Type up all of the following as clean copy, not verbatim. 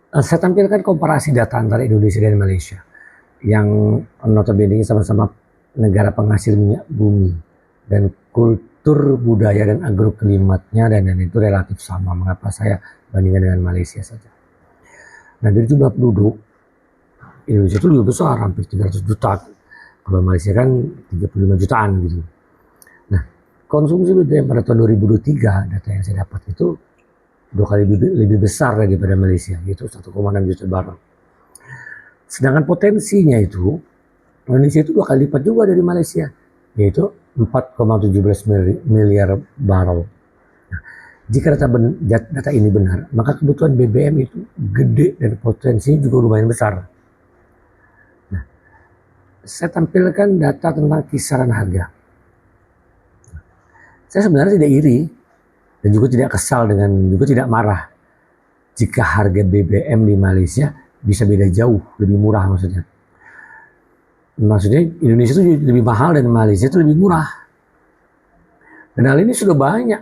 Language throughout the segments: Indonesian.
Saya tampilkan komparasi data antara Indonesia dan Malaysia yang notabene sama-sama negara penghasil minyak bumi, dan kultur budaya dan agroklimatnya dan itu relatif sama. Mengapa saya bandingkan dengan Malaysia saja? Nah, dari jumlah penduduk Indonesia itu lebih besar, hampir 300 juta. Kalau Malaysia kan 35 jutaan gitu. Nah, konsumsi BBM pada tahun 2023, data yang saya dapat itu 2 kali lebih besar daripada Malaysia, yaitu 1,6 juta barrel. Sedangkan potensinya itu, Indonesia itu 2 kali lipat juga dari Malaysia, yaitu 4,17 miliar barrel. Nah, jika data ini benar, maka kebutuhan BBM itu gede dan potensinya juga lumayan besar. Nah, saya tampilkan data tentang kisaran harga. Saya sebenarnya tidak iri dan juga tidak kesal juga tidak marah jika harga BBM di Malaysia bisa beda jauh, lebih murah maksudnya. Maksudnya Indonesia itu lebih mahal dan Malaysia itu lebih murah. Dan hal ini sudah banyak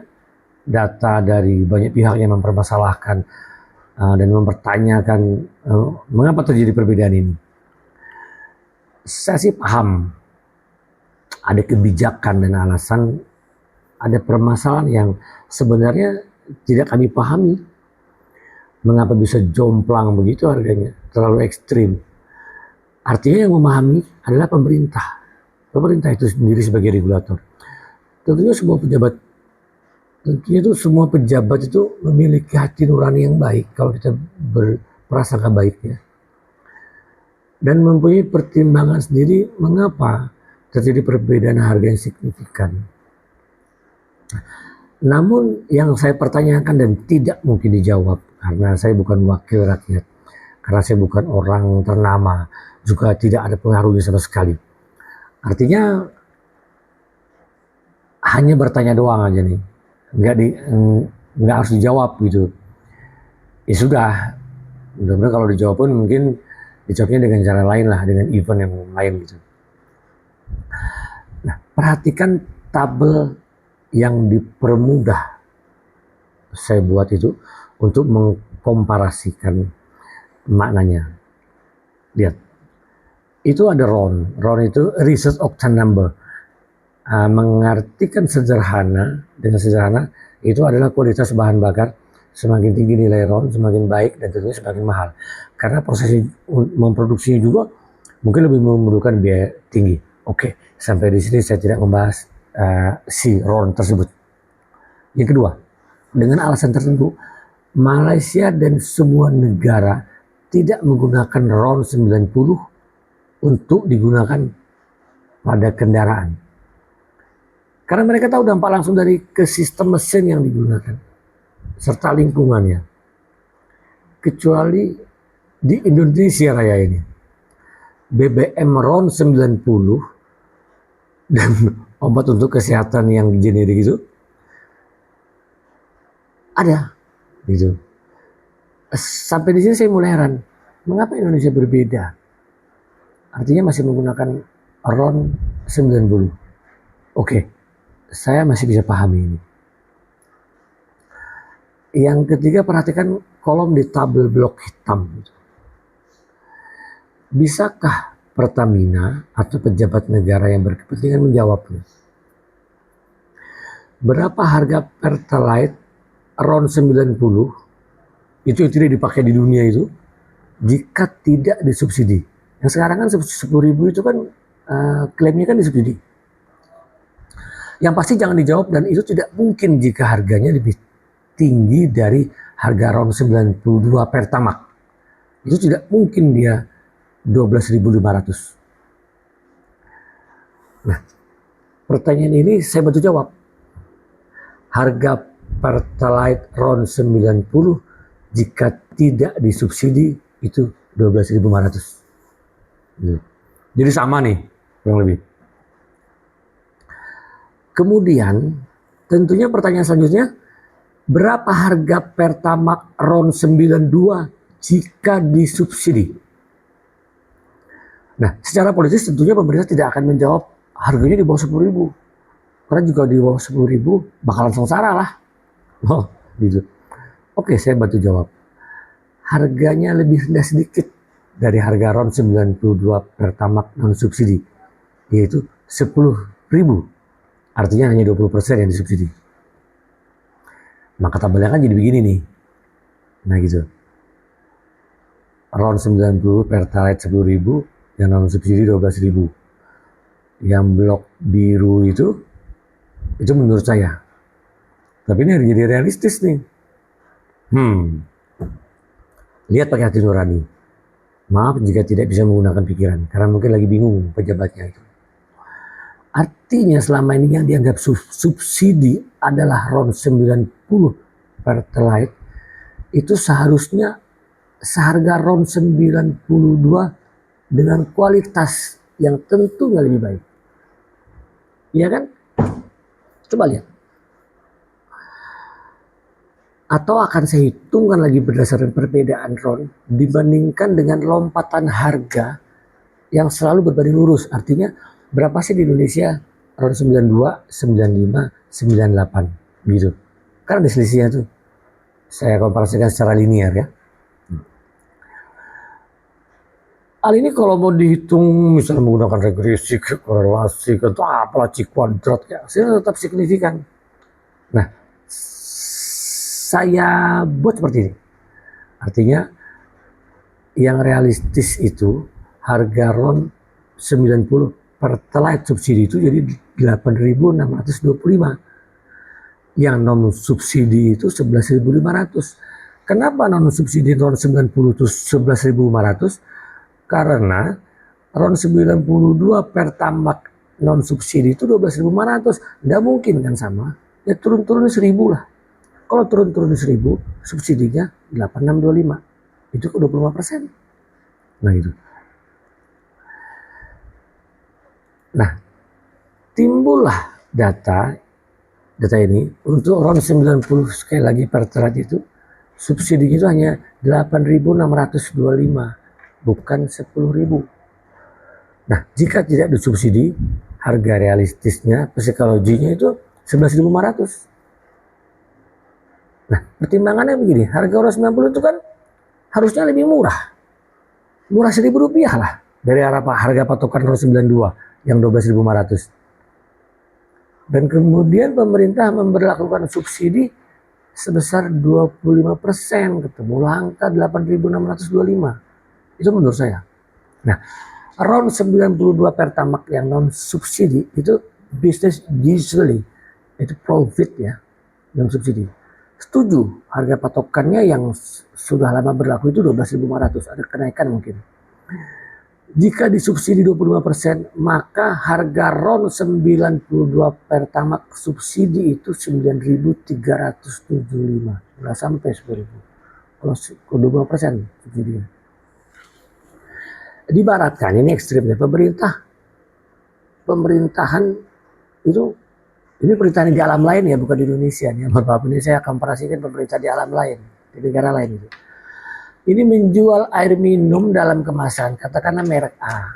data dari banyak pihak yang mempermasalahkan dan mempertanyakan mengapa terjadi perbedaan ini. Saya sih paham ada kebijakan dan alasan, ada permasalahan yang sebenarnya tidak kami pahami. Mengapa bisa jomplang begitu harganya, terlalu ekstrim. Artinya yang memahami adalah pemerintah. Pemerintah itu sendiri sebagai regulator. Tentunya semua pejabat itu memiliki hati nurani yang baik kalau kita berprasangka baik ya. Dan mempunyai pertimbangan sendiri mengapa terjadi perbedaan harga yang signifikan. Namun yang saya pertanyakan dan tidak mungkin dijawab karena saya bukan wakil rakyat, karena saya bukan orang ternama, juga tidak ada pengaruhnya sama sekali. Artinya hanya bertanya doang aja nih, nggak harus dijawab gitu. Ya sudah, mudah-mudahan kalau dijawab pun mungkin dijawabnya dengan cara lain lah, dengan event yang lain gitu. Nah, perhatikan tabel yang dipermudah saya buat itu untuk mengkomparasikan maknanya. Lihat, itu ada RON. RON itu Research Octane Number. Mengartikan dengan sederhana itu adalah kualitas bahan bakar. Semakin tinggi nilai RON, semakin baik dan tentunya semakin mahal. Karena proses memproduksinya juga mungkin lebih memerlukan biaya tinggi. Oke, sampai di sini saya tidak membahas si RON tersebut. Yang kedua, dengan alasan tertentu, Malaysia dan semua negara tidak menggunakan RON 90 untuk digunakan pada kendaraan. Karena mereka tahu dampak langsung dari ke sistem mesin yang digunakan, serta lingkungannya. Kecuali di Indonesia Raya ini, BBM RON 90 dan obat untuk kesehatan yang generik itu ada gitu. Sampai di sini saya mulai heran, mengapa Indonesia berbeda? Artinya masih menggunakan RON 90. Oke, saya masih bisa pahami ini. Yang ketiga, perhatikan kolom di tabel blok hitam. Bisakah Pertamina atau pejabat negara yang berkepentingan menjawabnya? Berapa harga Pertalite RON 90 itu yang tidak dipakai di dunia itu jika tidak disubsidi? Yang sekarang kan 10.000 itu kan klaimnya kan disubsidi. Yang pasti jangan dijawab, dan itu tidak mungkin jika harganya lebih tinggi dari harga RON 92 Pertamax. Itu tidak mungkin dia 12.500. Nah, pertanyaan ini saya bantu jawab. Harga Pertalite RON 90 jika tidak disubsidi itu 12.500. Jadi sama nih, kurang lebih. Kemudian tentunya pertanyaan selanjutnya, berapa harga Pertamax RON 92 jika disubsidi? Nah, secara politis tentunya pemerintah tidak akan menjawab harganya di bawah 10.000. Karena juga di bawah 10.000 bakalan sengsara lah. Oh, gitu. Oke, saya bantu jawab. harganya lebih rendah sedikit dari harga RON 92 Pertamax non subsidi, yaitu 10.000. Artinya hanya 20% yang disubsidi. Maka tabelnya kan jadi begini nih. Nah gitu. RON 90 Pertalite 10.000, yang non subsidi 12.000. Yang blok biru itu menurut saya. Tapi ini harus jadi realistis nih. Lihat pakai hati nurani. Maaf jika tidak bisa menggunakan pikiran, karena mungkin lagi bingung pejabatnya itu. Artinya selama ini yang dianggap subsidi adalah RON 90 Pertalite, itu seharusnya seharga RON 92 dengan kualitas yang tentunya lebih baik. Iya kan? Coba lihat. Atau akan saya hitungkan lagi berdasarkan perbedaan RON dibandingkan dengan lompatan harga yang selalu berbanding lurus. Artinya berapa sih di Indonesia RON 92, 95, 98 gitu. Karena ada selisihnya tuh. Saya komparasikan secara linear ya. Hal ini kalau mau dihitung misalnya menggunakan regresi, korelasi, atau apalah C kuadrat ya, hasilnya tetap signifikan. Nah, saya buat seperti ini. Artinya yang realistis itu harga RON 90 Pertalite subsidi itu jadi 8.625. Yang non subsidi itu 11.500. Kenapa non subsidi RON 90 itu 11.500? Karena RON 92 Pertamax non subsidi itu 12.500. Nggak mungkin kan sama. Ya turun-turun 1.000 lah. Kalau turun-turun 1.000, subsidinya 8.625. Itu ke 25%. Nah gitu. Nah, timbullah data ini untuk RON 90 sekali lagi Pertalite itu subsidinya itu hanya 8.625, bukan 10.000. Nah, jika tidak disubsidi, harga realistisnya psikologinya itu 11.500. Nah, pertimbangannya begini, harga RON 90 itu kan harusnya lebih murah. Murah Rp1.000 lah dari harga patokan RON 92 yang 12.500. Dan kemudian pemerintah memberlakukan subsidi sebesar 25%, ketemu angka 8.625. Itu menurut saya. Nah, RON 92 Pertamax yang non subsidi itu business usually, itu profit ya, non subsidi. Setuju, harga patokannya yang sudah lama berlaku itu 12.500, ada kenaikan mungkin. Jika disubsidi 25%, maka harga RON 92 Pertamax subsidi itu 9.375, nggak sampai 10.000. Kalau 25% subsidinya. Dibaratkan ini ekstrimnya pemerintahan itu. Ini pemerintahan di alam lain ya, bukan di Indonesia. Ya. Maaf, ini saya komparasikan pemerintah di alam lain, di negara lain itu. Ini menjual air minum dalam kemasan, katakanlah merek A,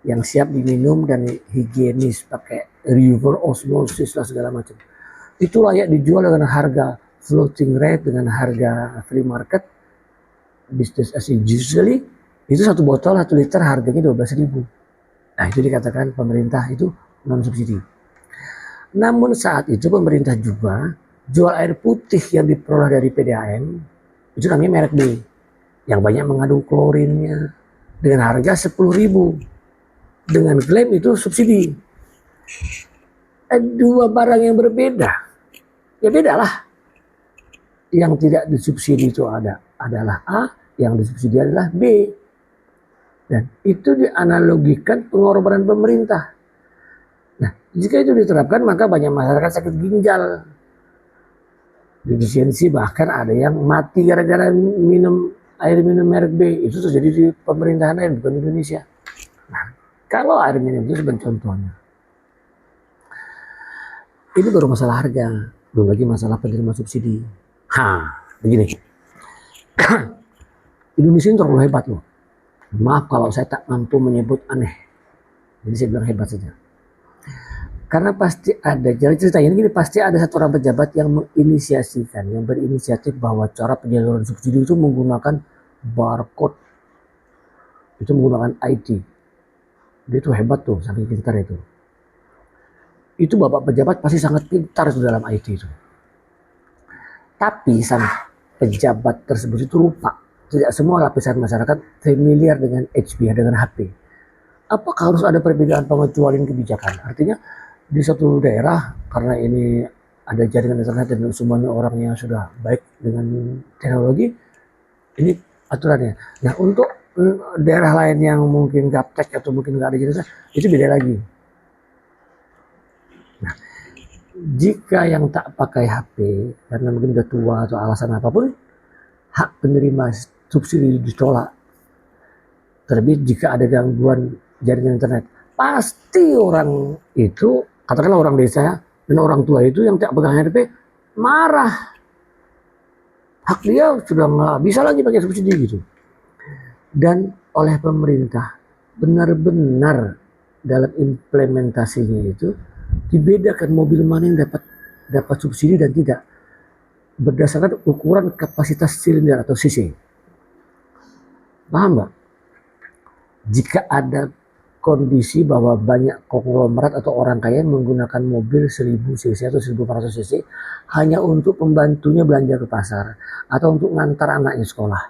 yang siap diminum dan higienis, pakai reverse osmosis lah segala macam. Itu layak dijual dengan harga floating rate, dengan harga free market, business as usually. Itu satu botol 1 liter harganya 12.000. Nah itu dikatakan pemerintah itu non subsidi. Namun saat itu pemerintah juga jual air putih yang diperoleh dari PDAM, itu namanya merek B, yang banyak mengandung klorinnya, dengan harga 10.000. Dengan klaim itu subsidi. Dua barang yang berbeda. Ya beda lah. Yang tidak disubsidi itu adalah A, yang disubsidi adalah B. Dan itu dianalogikan pengorbanan pemerintah. Nah, jika itu diterapkan maka banyak masyarakat sakit ginjal, defisiensi, bahkan ada yang mati gara-gara minum air minum merek B. Itu terjadi di pemerintahan lain, bukan di Indonesia. Nah, kalau air minum itu sebagai contohnya, ini baru masalah harga, belum lagi masalah penerima subsidi. Begini, Indonesia ini terlalu hebat loh. Maaf kalau saya tak mampu menyebut aneh, jadi saya bilang hebat saja. Karena pasti ada, jadi ceritanya ini pasti ada satu orang pejabat yang menginisiasikan, yang berinisiatif bahwa cara penyaluran subsidi itu menggunakan barcode, itu menggunakan IT. Dia itu hebat tuh, saking pintar itu. Itu bapak pejabat pasti sangat pintar itu dalam IT itu. Tapi sang pejabat tersebut itu lupa. Tidak semua lapisan masyarakat familiar dengan HPR, dengan HP. Apakah harus ada perbedaan pengecualian kebijakan? Artinya di suatu daerah, karena ini ada jaringan internet dan semuanya orangnya sudah baik dengan teknologi, ini aturannya. Nah untuk daerah lain yang mungkin gaptek atau mungkin nggak ada jaringan, itu beda lagi. Nah, jika yang tak pakai HP karena mungkin udah tua atau alasan apapun, hak penerima subsidi ditolak. Terlebih jika ada gangguan jaringan internet, pasti orang itu, katakanlah orang desa dan orang tua itu yang tak pegang HP marah. Hak dia sudah nggak bisa lagi pakai subsidi gitu. Dan oleh pemerintah benar-benar dalam implementasinya itu dibedakan mobil mana yang dapat subsidi dan tidak berdasarkan ukuran kapasitas silinder atau cc. Paham nggak? Jika ada kondisi bahwa banyak konglomerat atau orang kaya menggunakan mobil 1000 cc atau 1400 cc hanya untuk pembantunya belanja ke pasar atau untuk ngantar anaknya sekolah,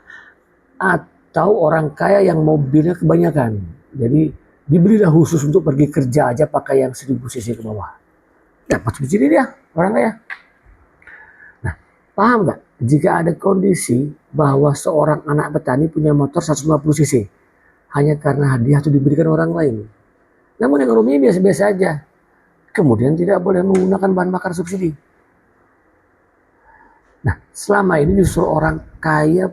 atau orang kaya yang mobilnya kebanyakan, jadi dibelilah khusus untuk pergi kerja aja pakai yang 1000 cc ke bawah, dapat subsidi dia orang kaya. Nah, paham nggak? Jika ada kondisi bahwa seorang anak petani punya motor 150 cc hanya karena hadiah itu diberikan orang lain, namun ekonominya biasa-biasa aja, kemudian tidak boleh menggunakan bahan bakar subsidi. Nah, selama ini justru orang kaya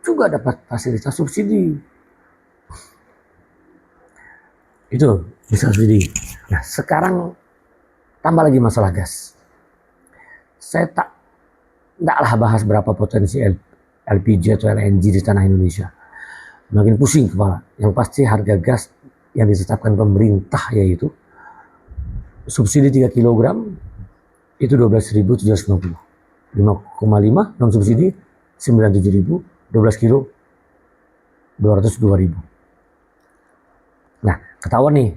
juga dapat fasilitas subsidi. Itu bisa subsidi. Nah, sekarang tambah lagi masalah gas. Saya tidaklah bahas berapa potensi LPG atau LNG di tanah Indonesia. Makin pusing kepala. Yang pasti harga gas yang ditetapkan pemerintah yaitu subsidi 3 kg itu 12.750. 5,5 non subsidi 97.000, 12 kilo 202.000. Nah, ketahuan nih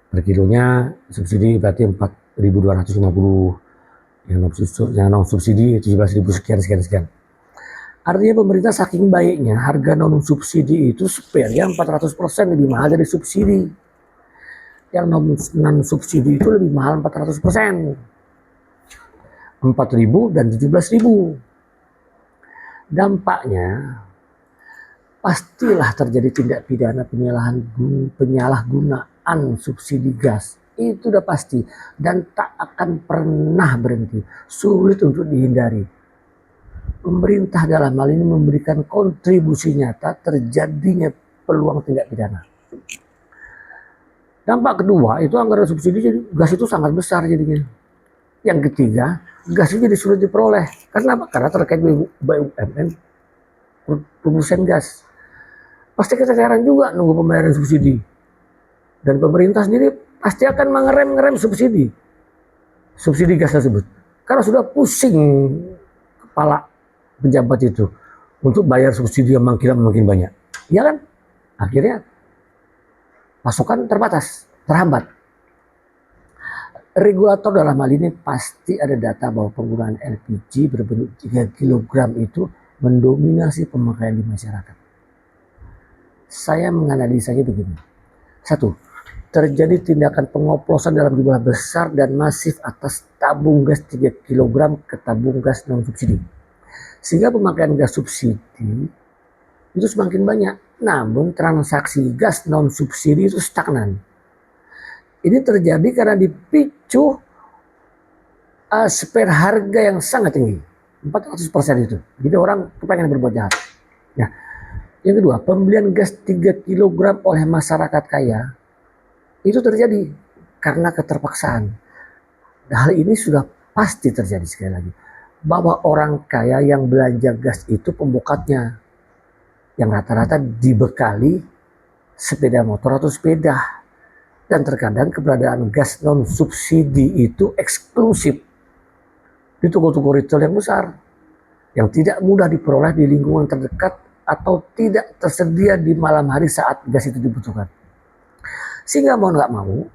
per kilonya subsidi berarti 4.250, yang non subsidi 17.000 sekian. Artinya pemerintah saking baiknya harga non subsidi itu sepertinya 400% lebih mahal dari subsidi. Yang non subsidi itu lebih mahal 400%. 4.000 dan 17.000. Dampaknya pastilah terjadi tindak pidana penyalahgunaan subsidi gas. Itu udah pasti dan tak akan pernah berhenti. Sulit untuk dihindari. Pemerintah dalam hal ini memberikan kontribusi nyata terjadinya peluang tindak pidana. Dampak kedua itu anggaran subsidi jadi gas itu sangat besar jadinya. Yang ketiga, gas itu jadi sulit diperoleh. Karena apa? Karena terkait BUMN, produsen gas. Pasti keteteran juga nunggu pembayaran subsidi. Dan pemerintah sendiri pasti akan mengerem subsidi gas tersebut. Karena sudah pusing kepala pejabat itu untuk bayar subsidi yang makin banyak. Ya kan? Akhirnya pasokan terbatas, terhambat. Regulator dalam hal ini pasti ada data bahwa penggunaan LPG berbentuk 3 kg itu mendominasi pemakaian di masyarakat. Saya menganalisanya begini. 1. Terjadi tindakan pengoplosan dalam jumlah besar dan masif atas tabung gas 3 kg ke tabung gas non subsidi. Sehingga pemakaian gas subsidi itu semakin banyak. Namun transaksi gas non subsidi itu stagnan. Ini terjadi karena dipicu spare harga yang sangat tinggi. 400% itu. Jadi orang kepengen berbuat jahat. Nah, yang kedua, pembelian gas 3 kg oleh masyarakat kaya itu terjadi karena keterpaksaan. Hal ini sudah pasti terjadi sekali lagi. Bahwa orang kaya yang belanja gas itu pembokatnya. Yang rata-rata dibekali sepeda motor atau sepeda. Dan terkadang keberadaan gas non subsidi itu eksklusif di toko-toko retail yang besar. Yang tidak mudah diperoleh di lingkungan terdekat atau tidak tersedia di malam hari saat gas itu dibutuhkan. Sehingga mau nggak mau,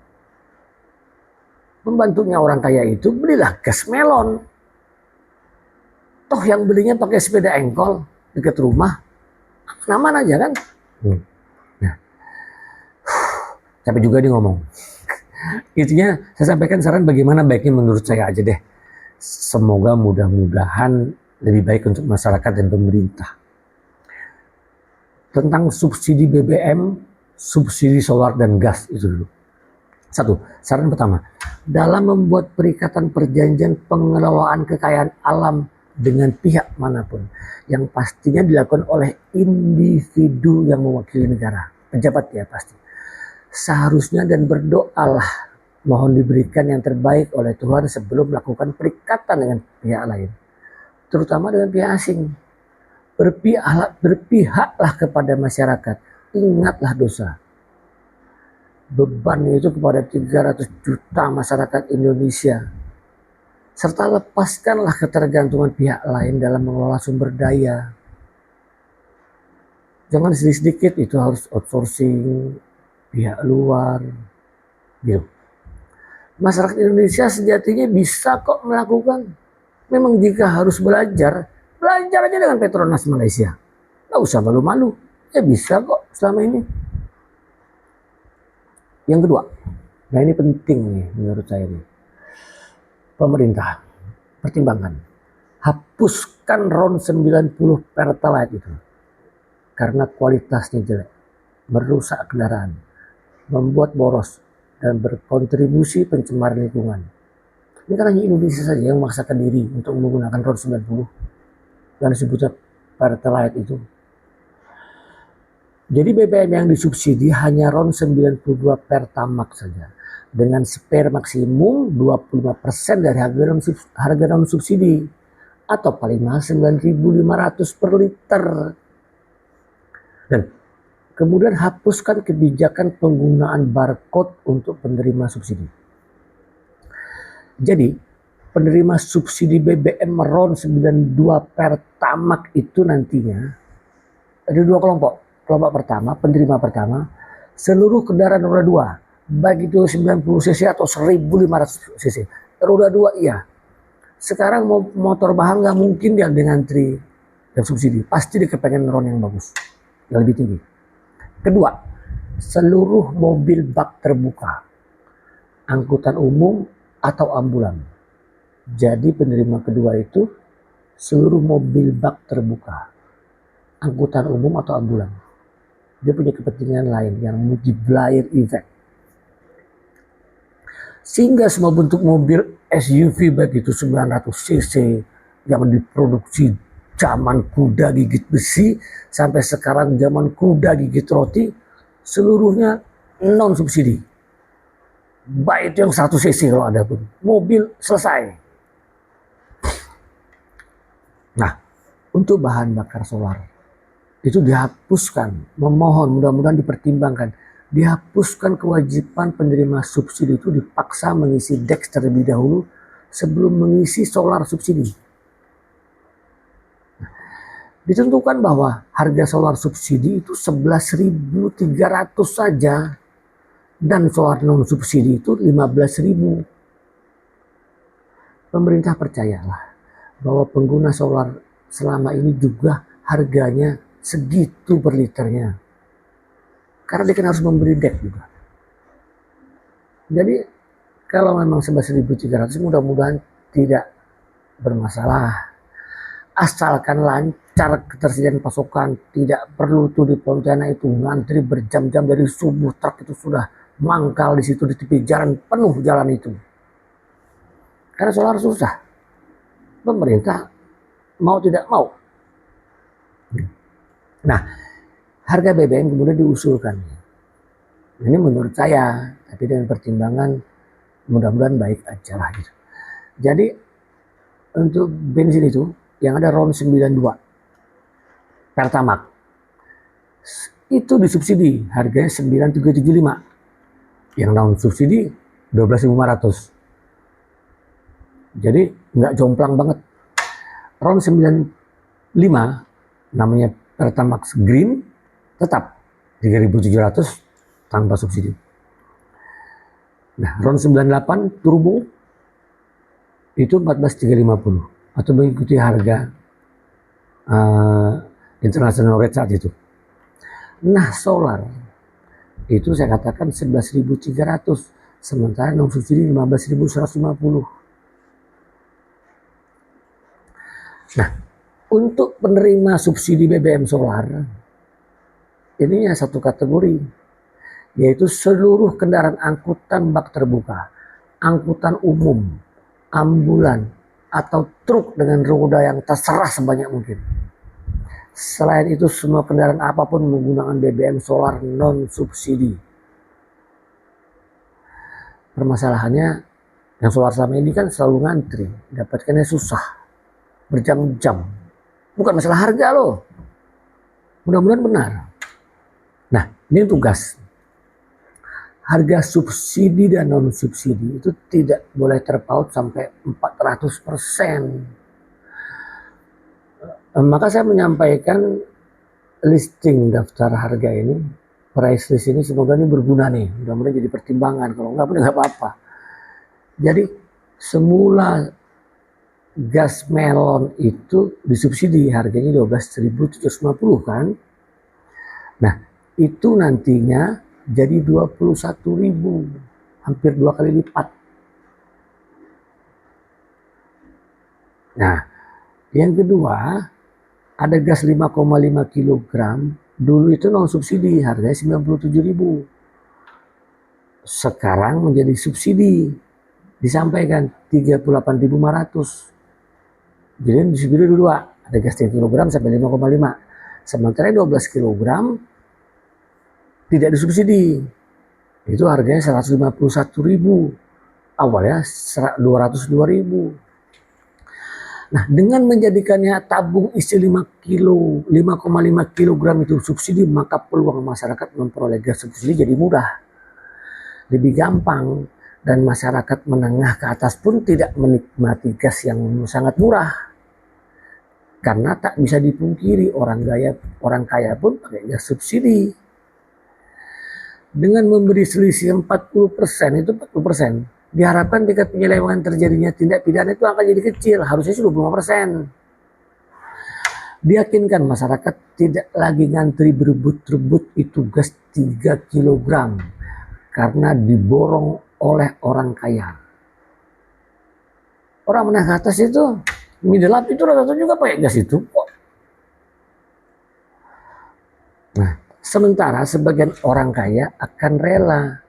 pembantunya orang kaya itu belilah gas melon. Toh yang belinya pakai sepeda engkol dekat rumah, aman aja kan? Nah, capek juga dia ngomong. Intinya saya sampaikan saran bagaimana baiknya menurut saya aja deh. Semoga mudah-mudahan lebih baik untuk masyarakat dan pemerintah. Tentang subsidi BBM, subsidi solar dan gas itu dulu. Satu, saran pertama, dalam membuat perikatan perjanjian pengelolaan kekayaan alam dengan pihak manapun, yang pastinya dilakukan oleh individu yang mewakili negara, pejabat ya pasti. Seharusnya dan berdoalah mohon diberikan yang terbaik oleh Tuhan sebelum melakukan perikatan dengan pihak lain, terutama dengan pihak asing. Berpihaklah kepada masyarakat, ingatlah dosa. Beban itu kepada 300 juta masyarakat Indonesia. Serta lepaskanlah ketergantungan pihak lain dalam mengelola sumber daya. Jangan sedikit-sedikit itu harus outsourcing, pihak luar, gitu. Masyarakat Indonesia sejatinya bisa kok melakukan. Memang jika harus belajar aja dengan Petronas Malaysia. Nggak usah malu-malu. Ya bisa kok selama ini. Yang kedua, nah ini penting nih menurut saya nih. Pemerintah, pertimbangkan. Hapuskan RON 90 Pertalite itu. Karena kualitasnya jelek. Merusak kendaraan. Membuat boros. Dan berkontribusi pencemaran lingkungan. Ini kan hanya Indonesia saja yang memaksakan diri untuk menggunakan RON 90 yang disebutnya Pertalite itu. Jadi BBM yang disubsidi hanya RON 92 Pertamax saja. Dengan spare maksimum 25% dari harga non subsidi. Atau paling mahal 9.500 per liter. Dan kemudian hapuskan kebijakan penggunaan barcode untuk penerima subsidi. Jadi penerima subsidi BBM RON 92 Pertamax itu nantinya ada dua kelompok. Kelompok pertama, penerima pertama, seluruh kendaraan roda 2, baik itu 90 cc atau 1500 cc. Roda 2 iya. Sekarang motor bahan nggak mungkin dia dengan antri dan subsidi. Pasti dia kepengen RON yang bagus, yang lebih tinggi. Kedua, seluruh mobil bak terbuka, angkutan umum atau ambulan. Jadi penerima kedua itu seluruh mobil bak terbuka, angkutan umum atau ambulan. Dia punya kepentingan lain yang multiplier effect. Sehingga semua bentuk mobil SUV baik itu 900 cc yang diproduksi zaman kuda gigit besi sampai sekarang zaman kuda gigit roti, seluruhnya non subsidi. Baik itu yang 1 cc kalau ada pun. Mobil selesai. Nah, untuk bahan bakar solar itu dihapuskan, memohon mudah-mudahan dipertimbangkan, dihapuskan kewajiban penerima subsidi itu dipaksa mengisi DEX terlebih dahulu sebelum mengisi solar subsidi. Nah, ditentukan bahwa harga solar subsidi itu 11.300 saja dan solar non subsidi itu 15.000. Pemerintah percayalah bahwa pengguna solar selama ini juga harganya segitu per liternya. Karena dia kan harus membeli DEX juga. Jadi kalau memang 11.300 mudah-mudahan tidak bermasalah. Asalkan lancar ketersediaan pasokan, tidak perlu tuh di Pontianak itu ngantri berjam-jam dari subuh, truk itu sudah mangkal di situ di tepi jalan, penuh jalan itu. Karena solar susah. Pemerintah mau tidak mau. Nah, harga BBM kemudian diusulkan. Ini menurut saya, tapi dengan pertimbangan mudah-mudahan baik aja lah gitu. Jadi untuk bensin itu yang ada RON 92 Pertamax itu disubsidi harganya 9.375, yang non subsidi 12.500. Jadi nggak jomplang banget. RON 95 namanya Pertamax Green tetap 3.700 tanpa subsidi. Nah, RON 98 Turbo itu 14.350 atau mengikuti harga international rate saat itu. Nah, solar itu saya katakan 11.300, sementara non subsidi 15.150. Nah, untuk penerima subsidi BBM solar ini satu kategori, yaitu seluruh kendaraan angkutan bak terbuka, angkutan umum, ambulan, atau truk dengan roda yang terserah sebanyak mungkin. Selain itu semua kendaraan apapun menggunakan BBM solar non subsidi. Permasalahannya yang solar selama ini kan selalu ngantri, dapatkannya susah, berjam-jam. Bukan masalah harga loh, mudah-mudahan benar. Nah, ini tugas. Harga subsidi dan non subsidi itu tidak boleh terpaut sampai 400%. Maka saya menyampaikan listing daftar harga ini, price list ini, semoga ini berguna nih, mudah-mudahan jadi pertimbangan, kalau enggak pun enggak apa-apa. Jadi semula gas melon itu disubsidi harganya 12.750 kan. Nah, itu nantinya jadi 21.000, hampir 2 kali lipat. Nah, yang kedua, ada gas 5,5 kg, dulu itu non subsidi, harganya 97.000. Sekarang menjadi subsidi, disampaikan 38.500. Jadi disubsidi dua, ada gas 3 kg sampai 5,5. Sementara 12 kg tidak disubsidi. Itu harganya 151.000. Awalnya 202.000. Nah, dengan menjadikannya tabung isi 5,5 kg itu subsidi, maka peluang masyarakat memperoleh gas subsidi jadi mudah. Lebih gampang, dan masyarakat menengah ke atas pun tidak menikmati gas yang sangat murah. Karena tak bisa dipungkiri orang kaya pun pakai gas subsidi. Dengan memberi selisih 40%, itu 40%. Diharapkan tingkat penyelewengan terjadinya tindak pidana itu akan jadi kecil, harusnya 25%. Diyakinkan masyarakat tidak lagi ngantri berebut-rebut itu gas 3 kg karena diborong oleh orang kaya. Orang menengah atas itu, middle up itu rata-rata juga pakai gas itu kok. Nah, sementara sebagian orang kaya akan rela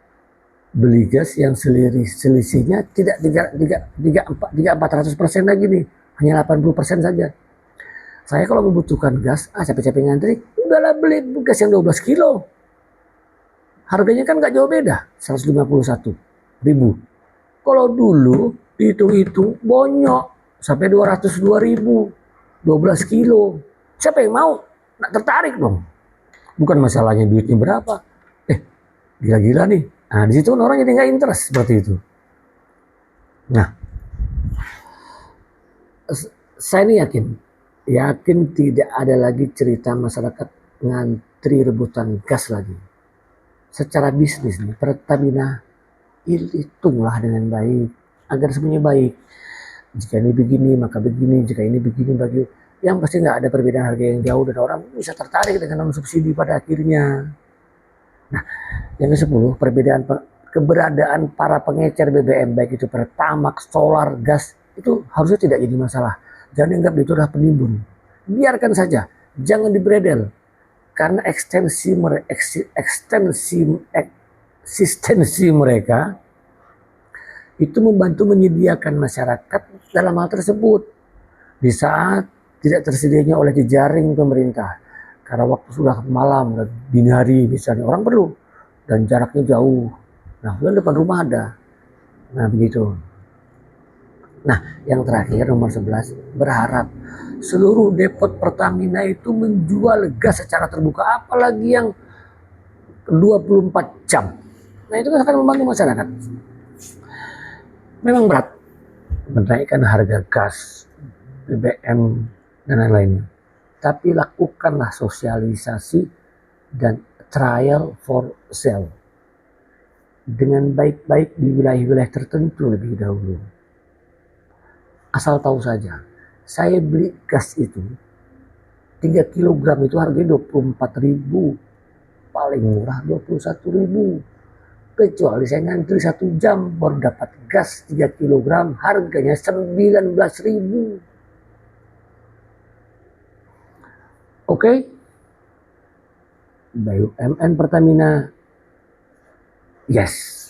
beli gas yang selisihnya tidak 400% lagi nih, hanya 80% saja. Saya kalau membutuhkan gas, capek-capek ngantri, udahlah beli gas yang 12 kilo. Harganya kan nggak jauh beda, 151.000. Kalau dulu dihitung-hitung bonyok sampai 202.000, 12 kilo. Siapa yang mau? Nggak tertarik dong. Bukan masalahnya duitnya berapa. Gila-gila nih. Nah, di situ orang jadi nggak interest seperti itu. Nah, saya ini yakin tidak ada lagi cerita masyarakat ngantri rebutan gas lagi. Secara bisnis nih, Pertamina hitunglah dengan baik agar semuanya baik. Jika ini begini maka begini, jika ini begini bagi yang pasti nggak ada perbedaan harga yang jauh dan orang bisa tertarik dengan non subsidi pada akhirnya. Nah, yang ke-10, keberadaan para pengecer BBM baik itu Pertamax, solar, gas itu harusnya tidak jadi masalah. Jangan anggap itu adalah penimbun. Biarkan saja, jangan dibredel. Karena eksistensi mereka itu membantu menyediakan masyarakat dalam hal tersebut. Di saat tidak tersedianya oleh jejaring pemerintah. Karena waktu sudah malam, dini hari misalnya, orang perlu. Dan jaraknya jauh. Nah, bukan depan rumah ada. Nah, begitu. Nah, yang terakhir nomor 11, berharap seluruh depot Pertamina itu menjual gas secara terbuka, apalagi yang 24 jam. Nah, itu akan membantu masyarakat. Memang berat menaikkan harga gas, BBM, dan lain-lainnya. tapi lakukanlah sosialisasi dan trial for sale dengan baik-baik di wilayah-wilayah tertentu lebih dahulu. Asal tahu saja, saya beli gas itu 3 kg itu harganya 24.000, paling murah 21.000. Kecuali saya ngantri 1 jam baru dapat gas 3 kg harganya 19.000. Oke? BUMN Pertamina, yes.